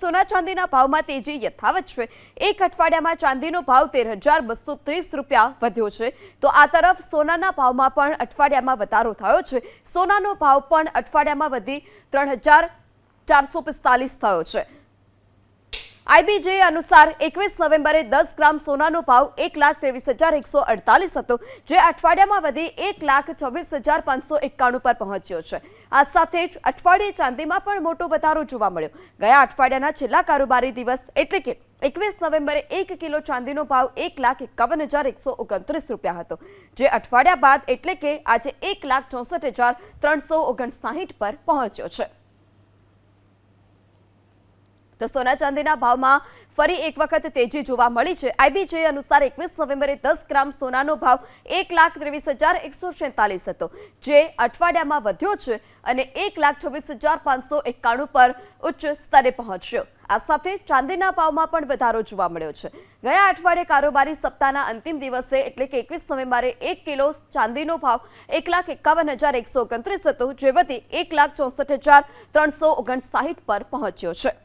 સોના ચાંદીના ભાવમાં તેજી યથાવત છે। એક અઠવાડિયામાં ચાંદીનો ભાવ 13,230 રૂપિયા વધ્યો છે, તો આ તરફ સોનાના ભાવમાં પણ અઠવાડિયામાં વધારો થયો છે। સોનાનો ભાવ પણ અઠવાડિયામાં વધી 3,445 થયો છે। आईबीजे अनुसार 21 नवेम्बरे 10 ग्राम सोनानो भाव 1,23,148 હતો, જે અઠવાડિયામાં વધી 1,26,591 પર પહોંચ્યો છે। આ સાથે જ અઠવાડિયે ચાંદીમાં પણ મોટો વધારો જોવા મળ્યો। ગયા અઠવાડિયાના છેલ્લા કારોબારી દિવસ એટલે કે 21 નવેમ્બરે 1 કિલો ચાંદીનો ભાવ 1,51,129 રૂપિયા હતો, જે અઠવાડિયા બાદ એટલે કે આજે 1,64,359 પર પહોંચ્યો છે। तो सोना चांदीना भावमां फरी एक वखत तेजी जोवा मळी छे। आईबीजे अनुसार 21 नवेम्बरे 10 ग्राम सोनानो भाव 1,23,146 હતો, જે અઠવાડિયામાં વધ્યો છે અને 1,26,591 પર ઉચ્ચ સ્તરે પહોંચ્યો। આ સાથે ચાંદીના ભાવમાં પણ વધારો જોવા મળ્યો છે। ગયા અઠવાડિયે કારોબારી સપ્તાહના અંતિમ દિવસે એટલે કે 21 નવેમ્બરે 1 કિલો ચાંદીનો ભાવ 1,51,129 હતો, જે વધી 1,64,359 પર પહોંચ્યો છે।